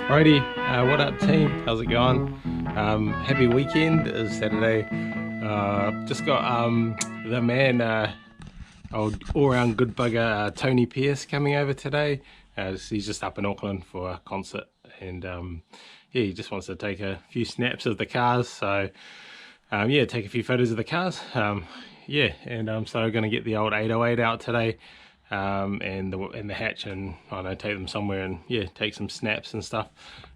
Righty, what up team? How's it going? Happy weekend. It's Saturday. Just got the man, old all-round good bugger Tony Pierce coming over today. He's just up in Auckland for a concert, and yeah, he just wants to take a few snaps of the cars. So yeah, take a few photos of the cars. Yeah, and so I'm going to get the old 808 out today. And the hatch, and I don't know, take them somewhere and yeah, take some snaps and stuff.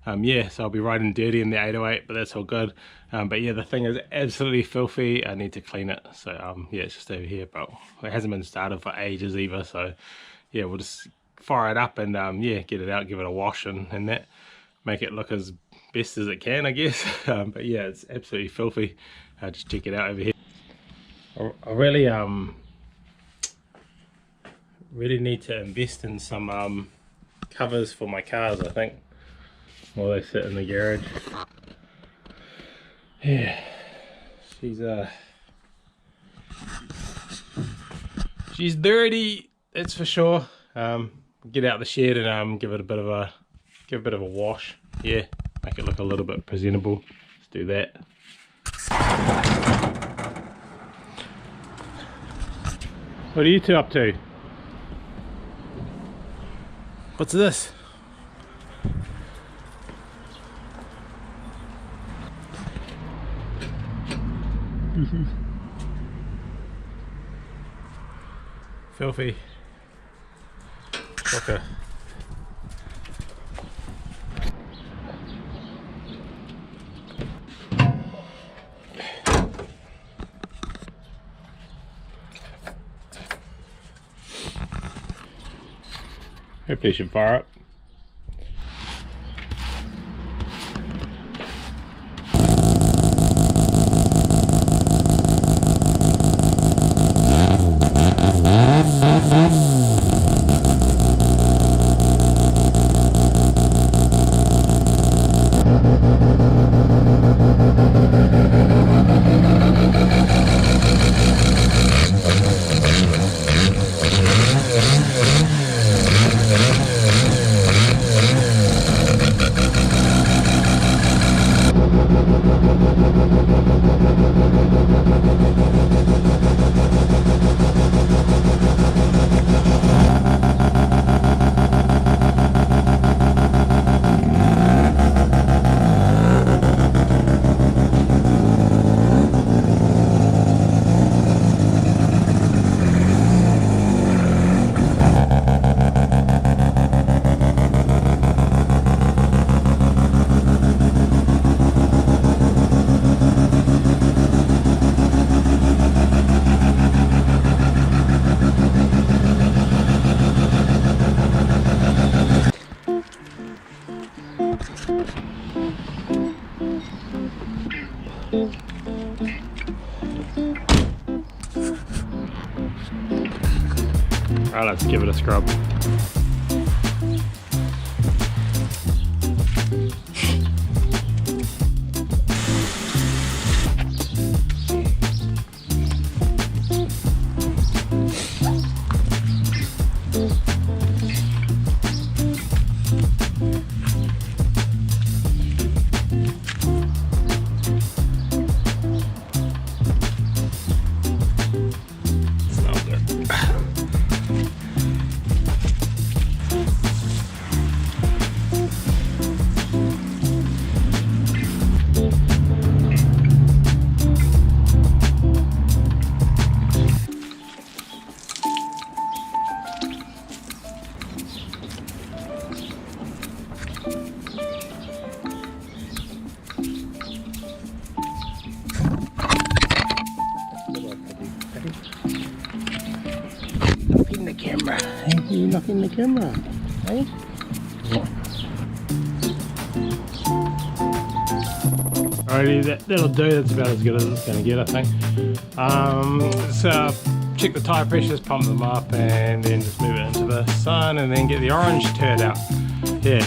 Yeah, so I'll be riding dirty in the 808, but that's all good. But yeah, the thing is absolutely filthy. I need to clean it. So yeah, it's just over here, but it hasn't been started for ages either. So yeah, we'll just fire it up and yeah, get it out, give it a wash and that, make it look as best as it can, I guess. But yeah, it's absolutely filthy. Just check it out over here. I really need to invest in some covers for my cars, I think, while they sit in the garage. Yeah, she's dirty, that's for sure. Get out the shed and give it a bit of a wash. Yeah, make it look a little bit presentable. Let's do that. What are you two up to? What's this? Filthy. Okay. Hopefully it should fire up. Alright, let's give it a scrub. Knocking the camera. Hey, you knocking the camera? Hey? Alrighty, that'll do. That's about as good as it's going to get, I think. So check the tyre pressures, pump them up, and then just move it into the sun, and then get the orange turd out. Yeah.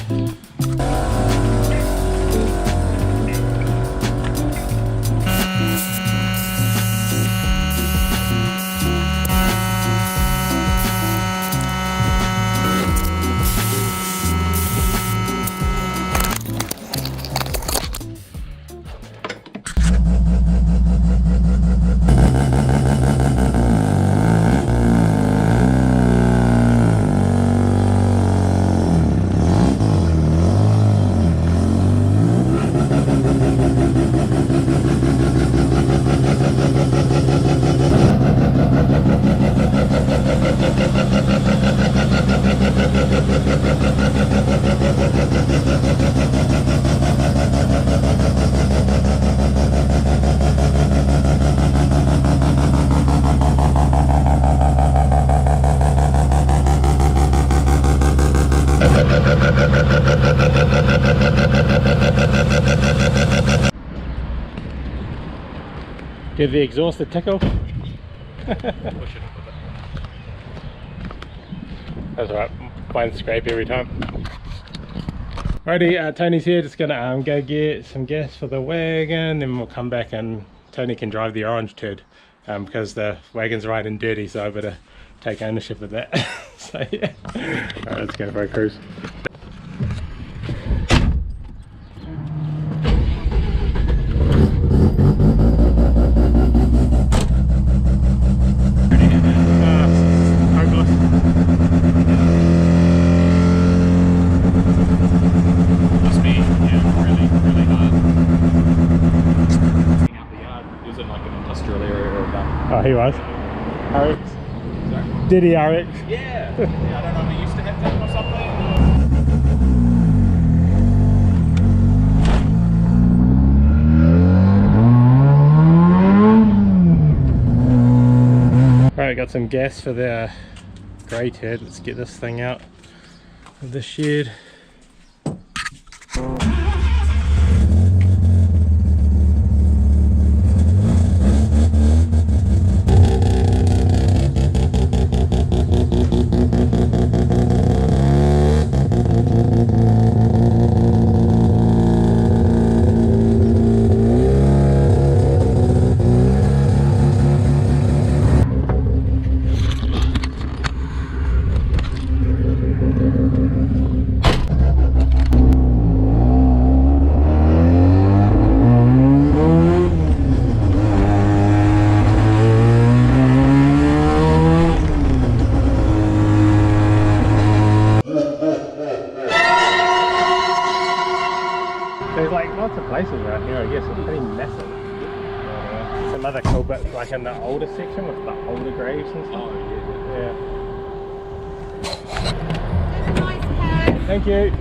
Give the exhaust a tickle. Push it a bit. That's alright, mine scrape every time. Righty, Tony's here, just gonna go get some gas for the wagon, then we'll come back and Tony can drive the orange turd because the wagon's right and dirty, so I better take ownership of that. So yeah, alright, let's go for a cruise. Oh, he was. RX. Sorry? Did he RX? Yeah. Yeah, I don't know if he used to have that or something. Right, got some gas for the grey turd. Let's get this thing out of the shed. There's like lots of places around here, I guess. It's pretty massive. Some other cool bits like in the older section with the older graves and stuff. Oh yeah. Yeah. Thank you.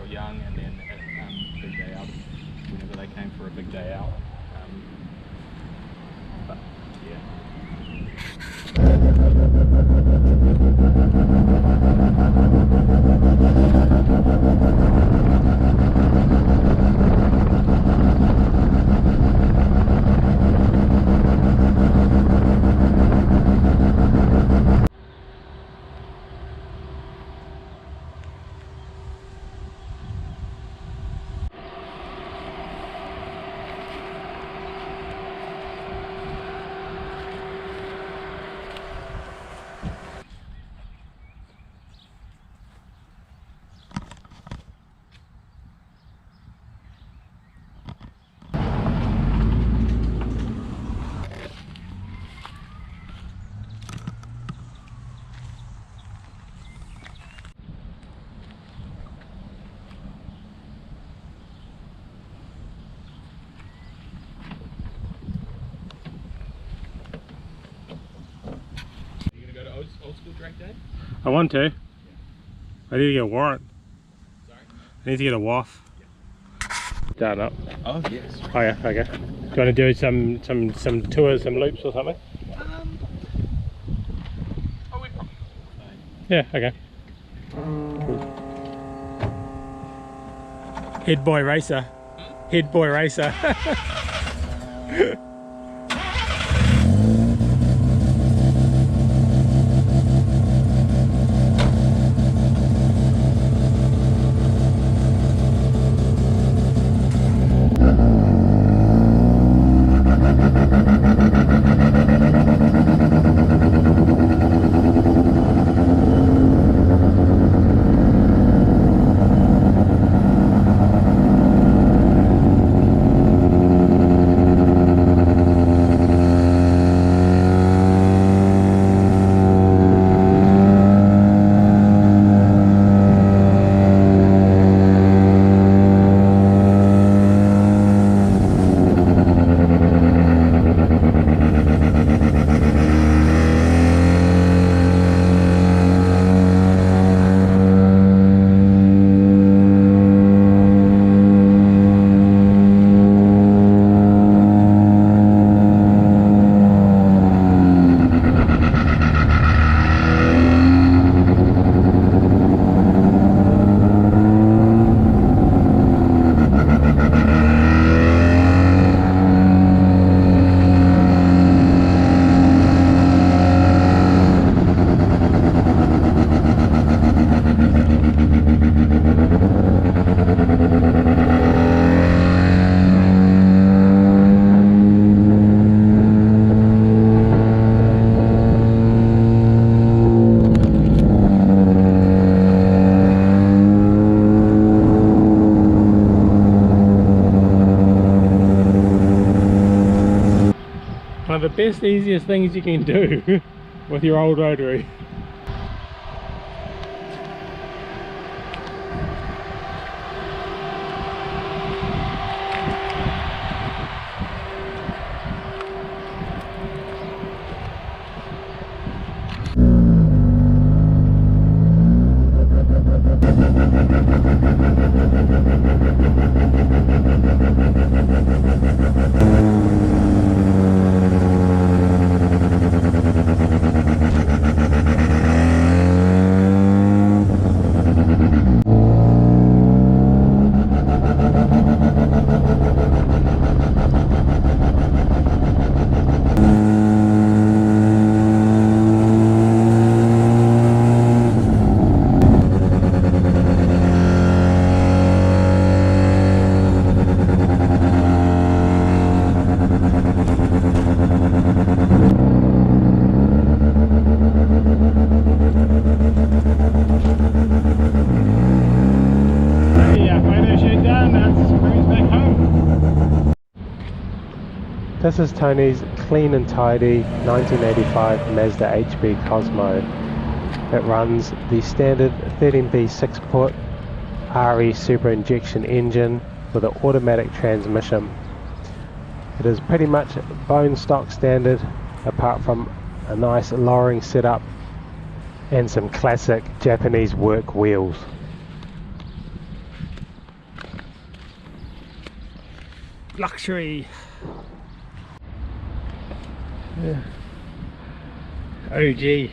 Young, and then at big day out, whenever they came for a big day out. But yeah. Old school drag day? I want to. I need to get a warrant. Sorry? I need to get a WAF. Yeah. Done up. Oh yes. Oh yeah, okay. Do you want to do some tours, some loops or something? Oh, we probably. Yeah, okay. Head boy racer. Head boy racer. best, easiest things you can do with your old Rotary. This is Tony's clean and tidy 1985 Mazda HB Cosmo. It runs the standard 13B 6-put RE super injection engine with an automatic transmission. It is pretty much bone stock standard, apart from a nice lowering setup and some classic Japanese work wheels. Luxury. Yeah. OG.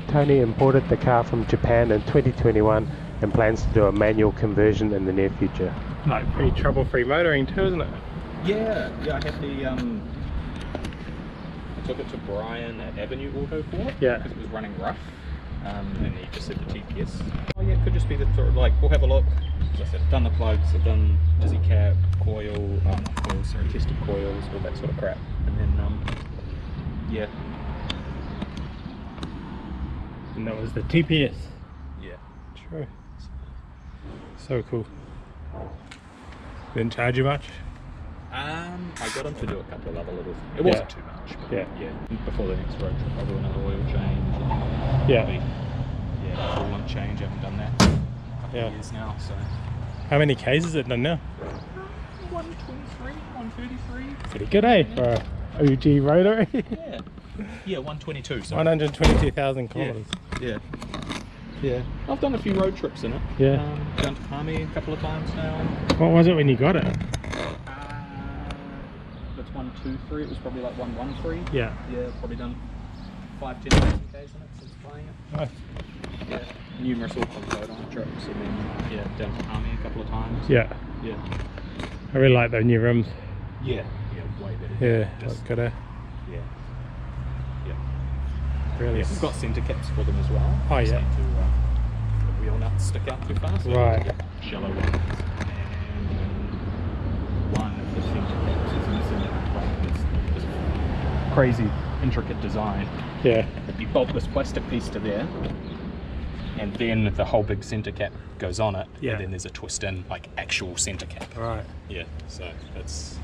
Tony imported the car from Japan in 2021 and plans to do a manual conversion in the near future. Like pretty trouble-free motoring too, isn't it? Yeah, I had the I took it to Brian at Avenue Auto for it. Yeah. Because it was running rough. And he just said the TPS. Oh yeah, it could just be the sort of like, we'll have a look. As I said, I've done the plugs, I've done dizzy cap, coil, not coils, sorry, tested coils, all that sort of crap. And then, yeah. And that was the TPS. Yeah. True. So cool. Didn't charge you much? I got him to do a couple of other little. It wasn't too much. But yeah. Before the next road trip, I'll do another oil change. And yeah, coolant change. I haven't done that for a couple of years now. So. How many Ks is it done now? 123, 133. Pretty good, eh? For a OG Rotary. Yeah, 122. So 122,000 kilometers. Yeah. I've done a few road trips in it. Yeah. Down to Palmy a couple of times now. What was it when you got it? That's 123. It was probably like 113. Yeah. Yeah, probably done 5-10,000 Ks in it since playing it. Nice. Yeah. Numerous Auckland road on trips, and then down to Palmy a couple of times. Yeah. Yeah. I really like those new rims. Yeah, way better. Yeah, look good, eh? Yeah. Really. Yeah, we've got centre caps for them as well. Oh yeah. To the wheel nuts stick out too fast. Right. Shallow ones. And one of the centre caps is missing. This crazy, intricate design. Yeah. You bolt this plastic piece to there, and then the whole big centre cap goes on it. Yeah. And then there's a twist in, like actual centre cap. Right. Yeah. So it's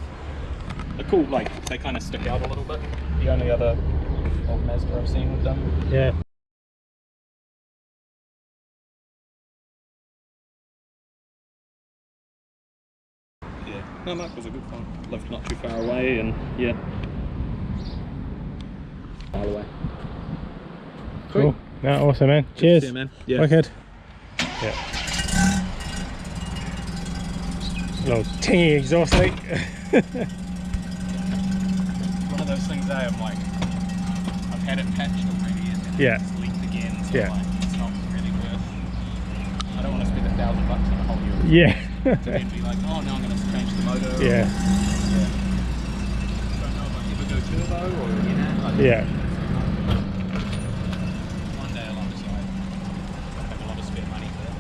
a cool. Like they kind of stick out a little bit. The only other old Mazda I've seen with them. Yeah. Yeah. No, Mark was a good one. Lived not too far away, and yeah. Mile away. Cool. No, awesome, man. Cheers. Yeah, man. Yeah. Wicked. Yeah. Little tingy exhaust leak. One of those things I'm like, I've had it patched already and then it's leaked again, so like, it's not really worth. I don't want to spend $1,000 on a whole new to then be like, oh, now I'm going to change the motor. Yeah. Don't know if I ever go turbo or, like, one day alongside. I have a lot of spare money for that.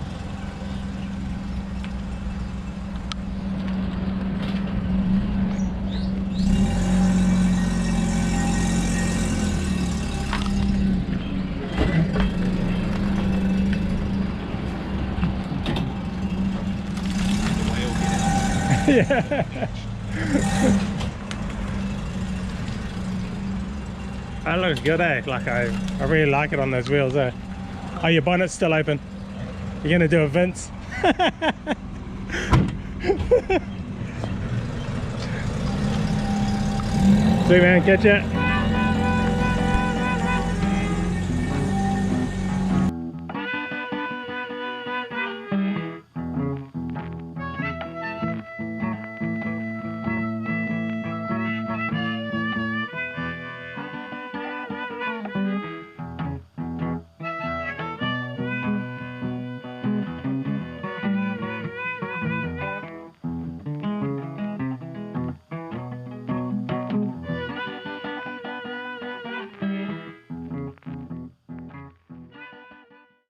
That looks good, eh? Like I really like it on those wheels, eh? Oh, your bonnet's still open. You're gonna do a Vince. See, man, catch it.